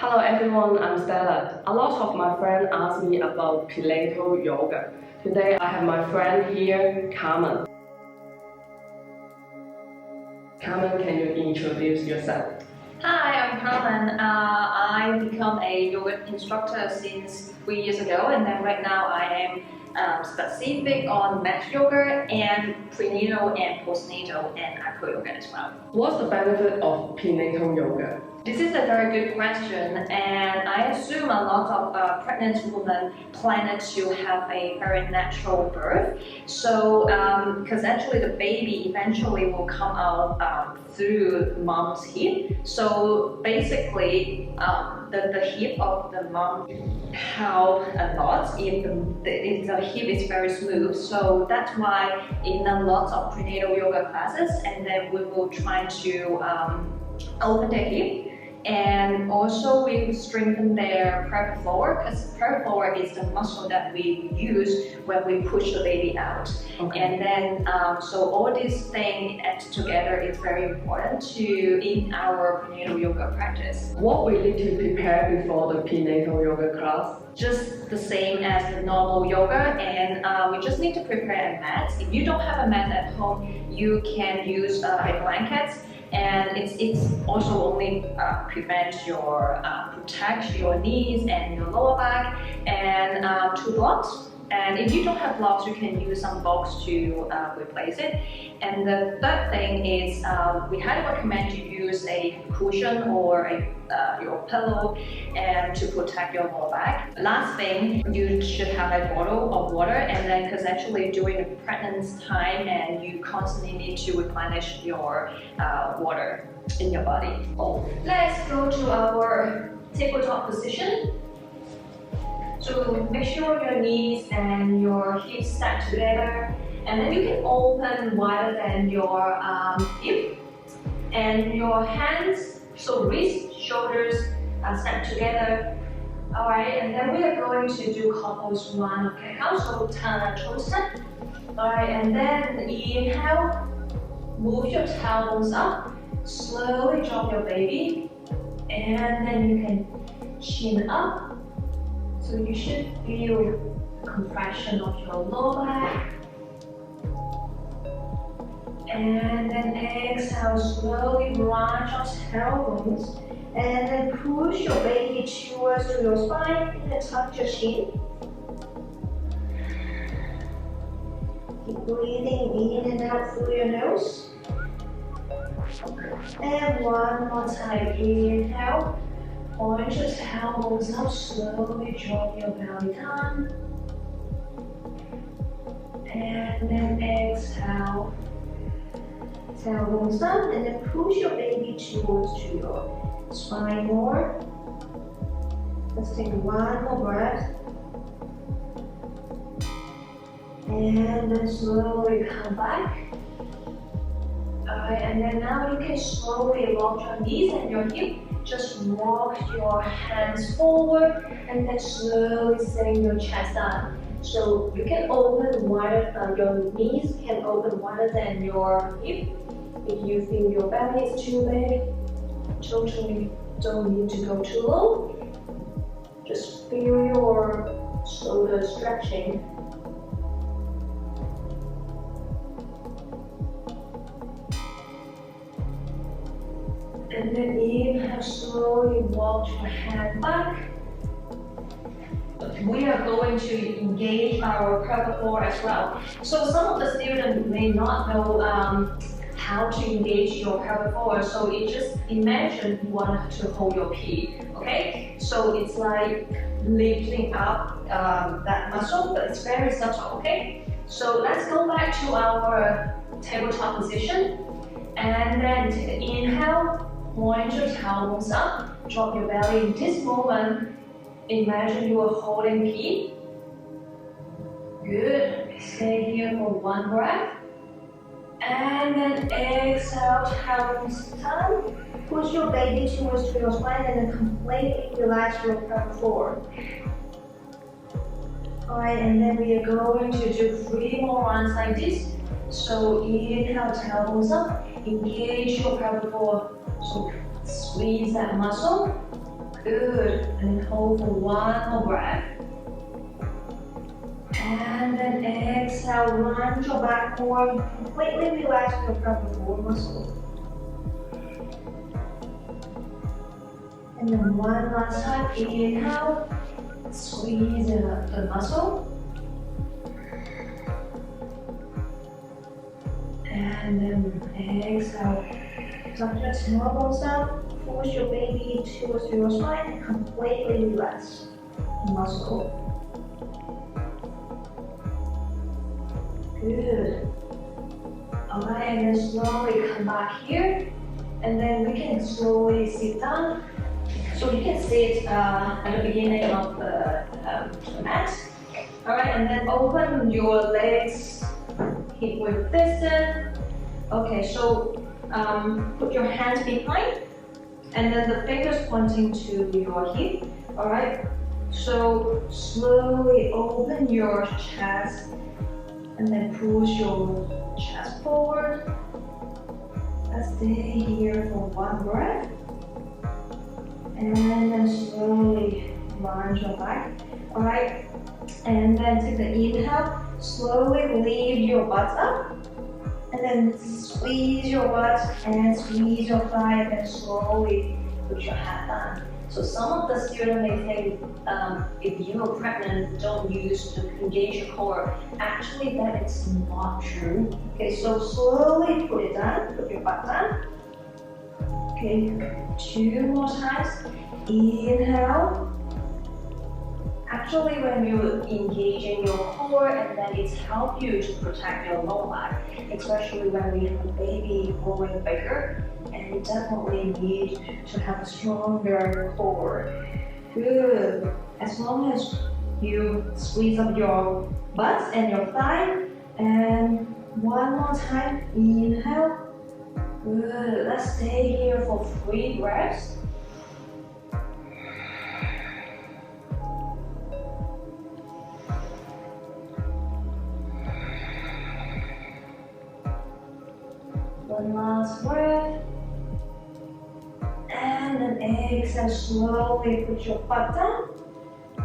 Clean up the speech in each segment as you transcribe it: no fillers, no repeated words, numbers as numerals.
Hello everyone, I'm Stella. A lot of my friends ask me about Prenatal Yoga. Today I have my friend here, Carmen. Carmen, can you introduce yourself? Hi, I'm Carmen. I become a yoga instructor since 3 years ago, and then right now I am specific on mat yoga and prenatal and postnatal and acro yoga as well. What's the benefit of Prenatal Yoga? This is a very good question, and I assume a lot of pregnant women plan to have a very natural birth. So, because actually the baby eventually will come out through mom's hip. So basically, the hip of the mom help a lot if the hip is very smooth. So that's why in a lot of prenatal yoga classes, and then we will try to open the hip. And also we strengthen their pelvic floor, because pelvic floor is the muscle that we use when we push the baby out. Okay. And then, so all these things add together is very important in our prenatal yoga practice. What we need to prepare before the Prenatal Yoga class? Just the same as the normal yoga, and we just need to prepare a mat. If you don't have a mat at home, you can use a blanket. And it's also only protect your knees and your lower back, and 2 blocks. And if you don't have blocks, you can use some blocks to replace it. And the third thing is we highly recommend you use a cushion or your pillow and to protect your lower back. Last thing, you should have a bottle of water, and then because actually during the pregnancy time, and you constantly need to replenish your water in your body. Let's go to our tabletop position. So make sure your knees and your hips stack together, and then you can open wider than your hip, and your hands, so wrists, shoulders are stacked together. All right, and then we are going to do couples one, okay? So turn toes up. All right, and then inhale, move your tailbones up, slowly drop your baby, and then you can chin up. So you should feel the compression of your lower back. And then exhale, slowly branch your tailbones. And then push your baby towards to your spine and then tuck your chin. Keep breathing in and out through your nose. And one more time, inhale. Point your tailbones up, slowly drop your belly down. And then exhale. Tailbones down, and then push your baby towards to your spine more. Let's take one more breath. And then slowly come back. Alright, and then now you can slowly lock your knees and your hip. Just walk your hands forward and then slowly setting your chest down. So you can open wider, your knees can open wider than your hip. If you feel your belly is too big, totally don't need to go too low. Just feel your shoulder stretching. And then inhale, slowly walk your hand back. We are going to engage our pelvic floor as well. So some of the students may not know how to engage your pelvic floor. So you just imagine you want to hold your pee, okay? So it's like lifting up that muscle, but it's very subtle, okay? So let's go back to our tabletop position. And then take an inhale. Point your tailbones up, drop your belly. In this moment, imagine you are holding pee. Good. Stay here for one breath. And then exhale, tailbones down. Push your baby towards your spine and then completely relax your pelvic floor. Alright, and then we are going to do 3 more rounds like this. So inhale, tailbones up, engage your pelvic floor. So squeeze that muscle. Good. And then hold for one more breath. And then exhale, lunge your back forward. Completely relax your pelvic floor muscle. And then one last time, inhale, squeeze the muscle. And then exhale, tuck your tailbones down, push your baby towards your spine, and completely relax the muscle. Good. Alright, and then slowly come back here, and then we can slowly sit down. So you can sit at the beginning of the mat. Alright, and then open your legs hip width distance. Okay, so put your hands behind, and then the fingers pointing to your hip. Alright, so slowly open your chest, and then push your chest forward. Let's stay here for one breath. And then slowly lunge your back. Alright, and then take the inhale. Slowly lift your butt up. And then squeeze your butt and squeeze your thigh, and then slowly put your head down. So some of the students may think if you are pregnant, don't use to engage your core. Actually, that is not true. Okay, so slowly put it down, put your butt down. Okay, 2 more times. Inhale. Actually, when you engage in your core, and then it's help you to protect your lower back, especially when we have a baby growing bigger, and you definitely need to have a stronger core. Good. As long as you squeeze up your butt and your thigh, and one more time, inhale. Good. Let's stay here for 3 breaths. One last breath. And then exhale, slowly put your butt down.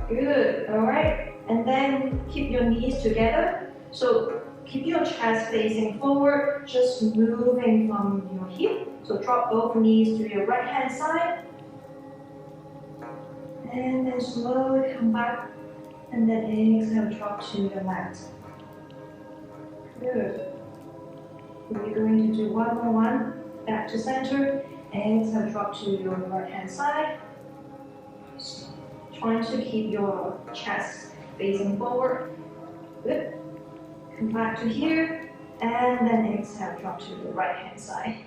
Good, alright. And then keep your knees together. So keep your chest facing forward, just moving from your hip. So drop both knees to your right hand side. And then slowly come back. And then exhale, drop to the left. Good. We're going to do one more one. Back to center. Exhale, drop to your right hand side. Trying to keep your chest facing forward. Good. Come back to here. And then exhale, drop to the right hand side.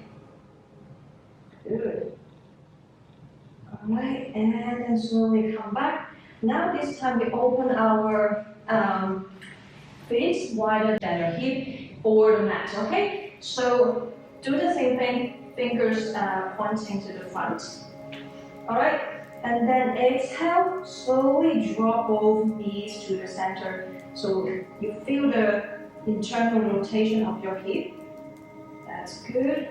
Good. Alright, and then slowly come back. Now this time we open our feet wider than your hip or the mat, okay? So do the same thing, fingers pointing to the front. Alright, and then exhale, slowly drop both knees to the center. So you feel the internal rotation of your hip. That's good.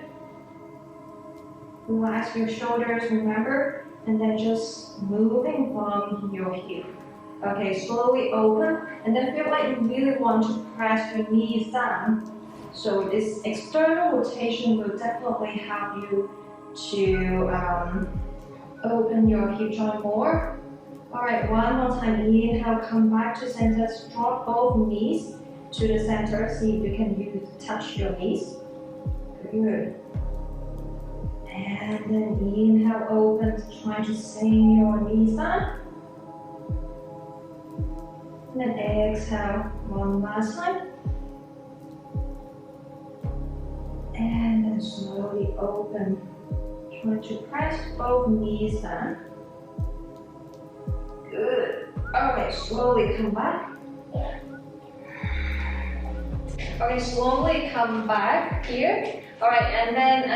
Relax your shoulders, remember, and then just moving from your hip. Okay, slowly open, and then feel like you really want to press your knees down. So this external rotation will definitely help you to open your hip joint more. Alright, one more time. Inhale, come back to center. Drop both knees to the center. See if you can touch your knees. Good. And then inhale, open. Try to sink your knees down. And then exhale one last time. And then slowly open. Try to press both knees down. Good. Okay, slowly come back. Okay, slowly come back here. Alright, and then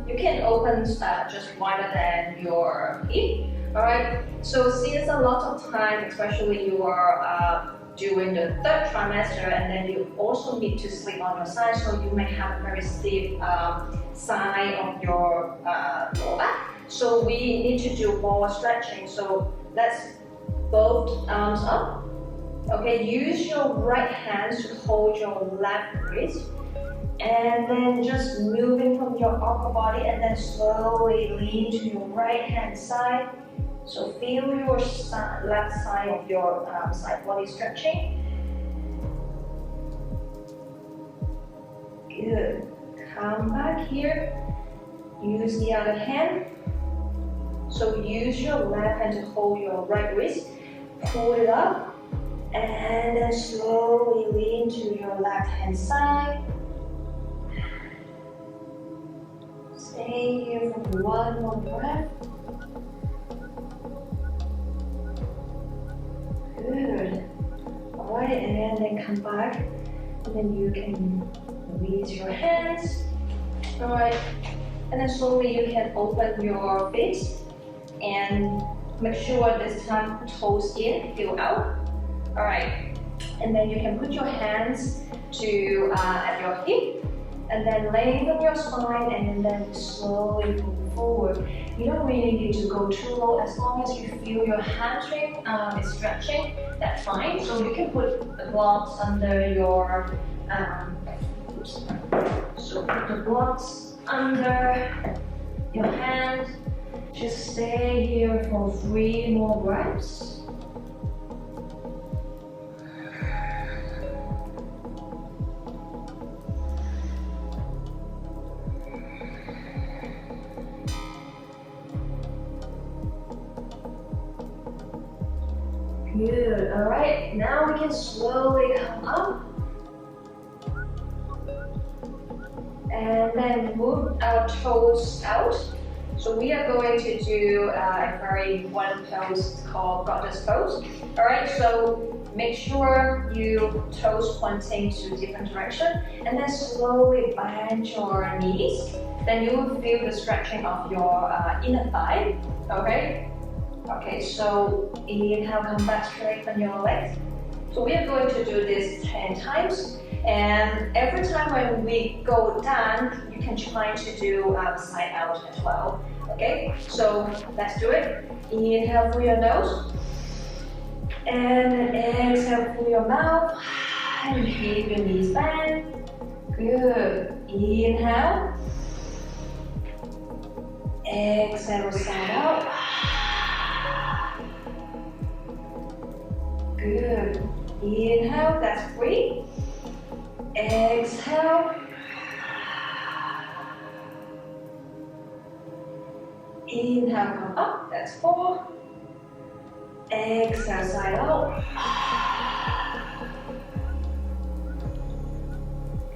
you can open just wider than your hip. Alright, so since a lot of time, especially you are during the 3rd trimester, and then you also need to sleep on your side, so you may have a very stiff side of your lower back. So we need to do more stretching. So let's both arms up. Okay, use your right hands to hold your left wrist. And then just moving from your upper body and then slowly lean to your right hand side. So feel your left side of your side body stretching. Good. Come back here. Use the other hand. So use your left hand to hold your right wrist. Pull it up. And then slowly lean to your left hand side. Stay here for one more breath. Good. Alright, and then come back. And then you can release your hands. Alright. And then slowly you can open your feet. And make sure this time toes in, heel out. Alright. And then you can put your hands to at your hip. And then lengthen your spine and then slowly move forward. You don't really need to go too low. As long as you feel your hamstring is stretching, that's fine. So you can put the blocks under your, so put the blocks under your hand. Just stay here for 3 more breaths. Good, alright, now we can slowly come up and then move our toes out. So we are going to do a very important pose called goddess pose. Alright, so make sure you toes pointing to different direction and then slowly bend your knees. Then you will feel the stretching of your inner thigh, okay? Okay, so inhale, come back, straighten your legs. So we are going to do this 10 times. And every time when we go down, you can try to do side out as well. Okay, so let's do it. Inhale through your nose. And then exhale through your mouth. And keep your knees bent. Good. Inhale. Exhale, side out. Good. Inhale, that's 3. Exhale. Inhale, come up, that's 4. Exhale, side out.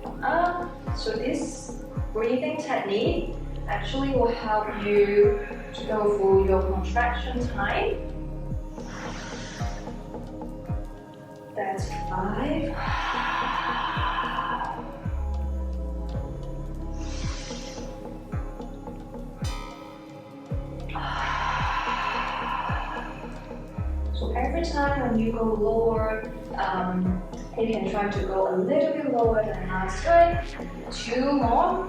Come up. So this breathing technique actually will help you to go through your contraction time. That's 5. So every time when you go lower, you can try to go a little bit lower than last time. 2 more.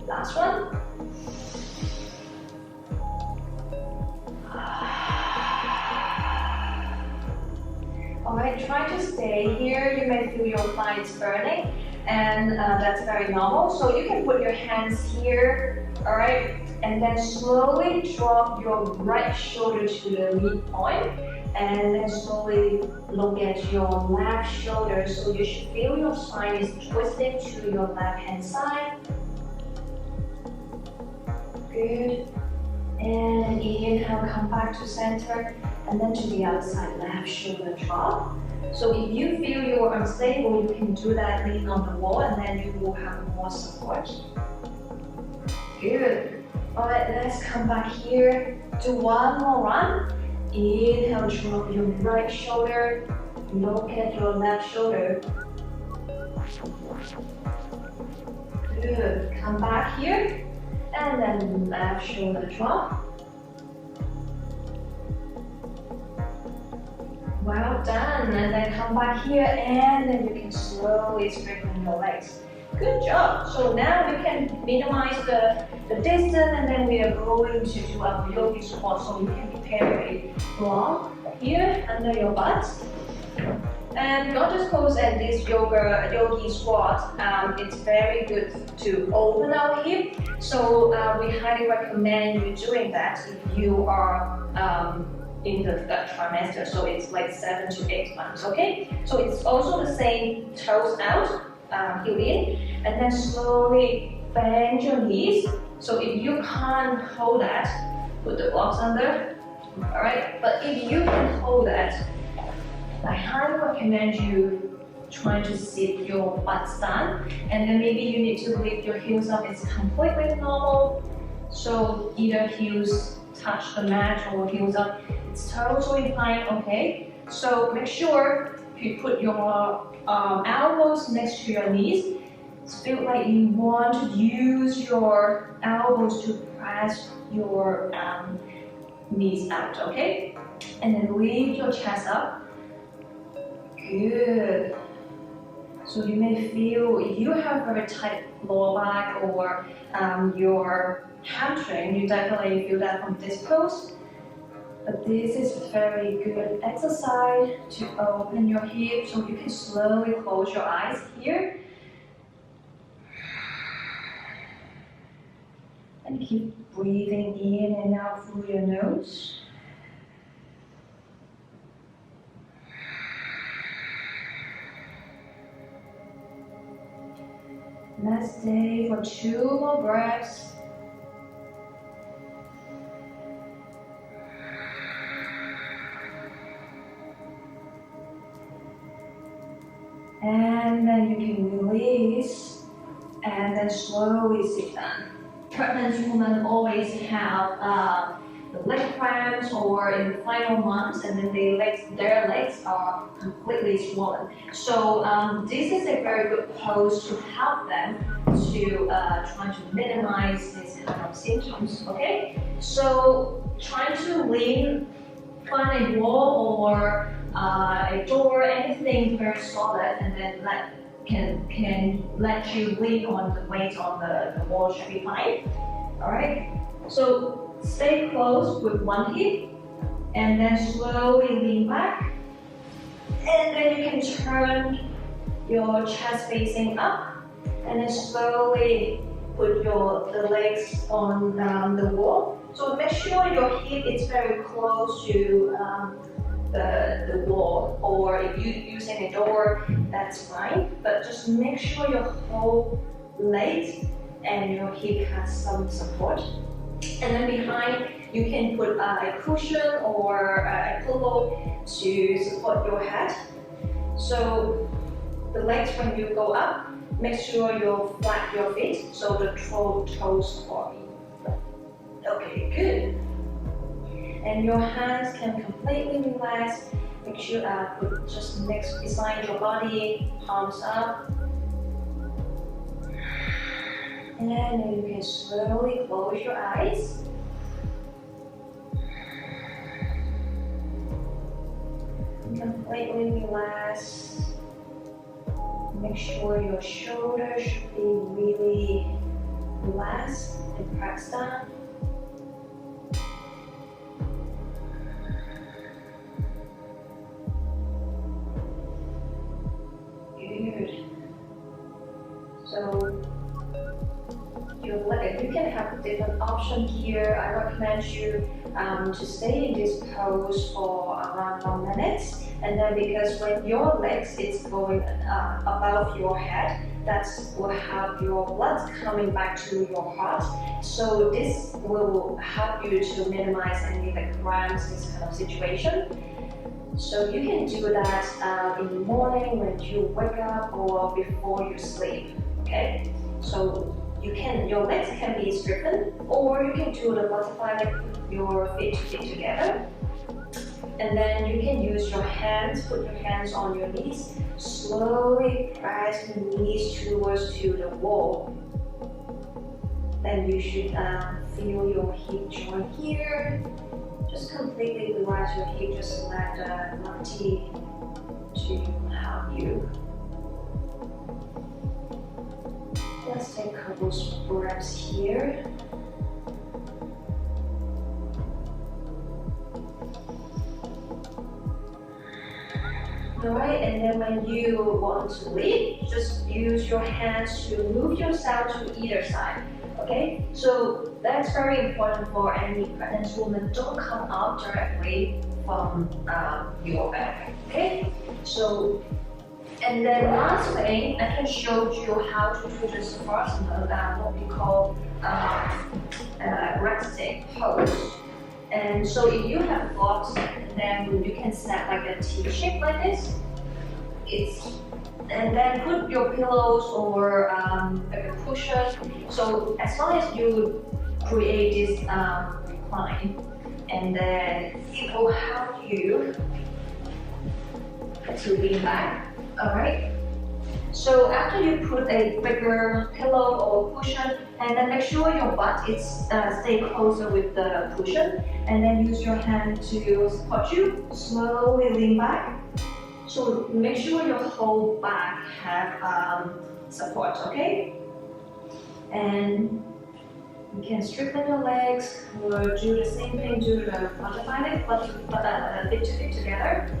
Last one. Alright, try to stay here. You may feel your thighs burning, and that's very normal. So you can put your hands here, alright, and then slowly drop your right shoulder to the midpoint, and then slowly look at your left shoulder. So you should feel your spine is twisting to your left hand side. Good. And inhale, come back to center, and then to the other side, left shoulder drop. So if you feel you're unstable, you can do that lean on the wall, and then you will have more support. Good. Alright, let's come back here. Do one more run. Inhale, drop your right shoulder. Look at your left shoulder. Good. Come back here. And then left shoulder drop. Well done. And then come back here and then you can slowly straighten your legs. Good job. So now we can minimize the distance and then we are going to do our yogi squat. So you can prepare a block here under your butt. And not just pose at this yogi squat, it's very good to open our hip. So we highly recommend you doing that if you are in the third trimester. So it's like 7 to 8 months, okay? So it's also the same, toes out, heel in, and then slowly bend your knees. So if you can't hold that, put the blocks under, all right? But if you can hold that, I highly recommend you trying to sit your butt down, and then maybe you need to lift your heels up. It's completely normal. So either heels touch the mat or heels up. It's totally fine, okay? So make sure you put your elbows next to your knees. Feel like you want to use your elbows to press your knees out, okay? And then lift your chest up. Good. So you may feel if you have very tight lower back or your hamstring, you definitely feel that from this pose. But this is very good exercise to open your hips, so you can slowly close your eyes here. And keep breathing in and out through your nose. Let's stay for 2 more breaths. And then you can release and then slowly sit down. Pregnant women always have the leg cramps or in the final months, and then their legs are completely swollen. So this is a very good pose to help them to try to minimize these kind of symptoms. Okay, so trying to lean, find a wall or a door, anything very solid, and then can let you lean on the weight on the wall should be fine. All right, so stay close with one hip and then slowly lean back, and then you can turn your chest facing up and then slowly put the legs on the wall. So make sure your hip is very close to the wall, or if you're using a door, that's fine, but just make sure your whole legs and your hip has some support. And then behind, you can put a cushion or a pillow to support your head. So the legs, when you go up, make sure you flat your feet so the toes forward. Okay, good. And your hands can completely relax. Make sure put just next beside your body, palms up. And then you can slowly close your eyes. Completely relax. Make sure your shoulders should be really relaxed and pressed down. Good. So you can have different options here. I recommend you to stay in this pose for around 1 minute, and then because when your legs is going above your head, that will have your blood coming back to your heart. So this will help you to minimize any cramps, this kind of situation. So you can do that in the morning when you wake up or before you sleep. Okay, so your legs can be straightened, or you can do the butterfly, like your feet together. And then you can use your hands, put your hands on your knees, slowly press your knees towards to the wall. Then you should feel your hip joint here. Just completely relax your hip, just let the gravity to help you. Let's take a couple of breaths here. Alright, and then when you want to leave, just use your hands to move yourself to either side. Okay, so that's very important for any pregnant woman. Don't come out directly from your back. Okay, so and then last thing, I can show you how to do this first, what we call resting pose. And so if you have blocks, then you can snap like a T shape like this. And then put your pillows or like a cushion. So as long as you create this recline, and then it will help you to lean back. Alright. So after you put a bigger pillow or cushion, and then make sure your butt is stay closer with the cushion, and then use your hand to support you. Slowly lean back. So make sure your whole back have support, okay? And you can straighten your legs, or do the same thing, do the butterfly leg, but bit to bit together.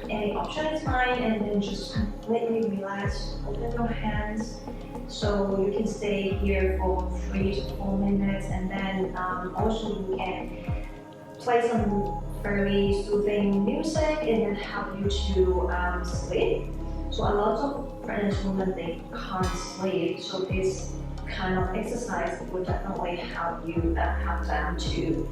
Any option is fine, and then just completely relax, open your hands. So you can stay here for 3 to 4 minutes, and then also you can play some very soothing music and then help you to sleep. So a lot of pregnant women, they can't sleep, so this kind of exercise will definitely help you help them to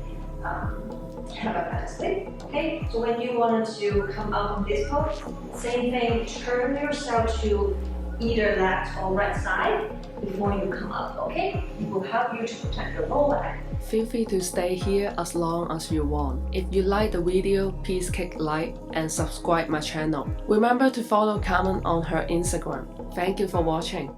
have a better sleep. Okay, so when you want to come out from this pose, same thing, turn yourself to either left or right side before you come up, okay? It will help you to protect your lower back. Feel free to stay here as long as you want. If you like the video, please click like and subscribe my channel. Remember to follow Carmen on her Instagram. Thank you for watching.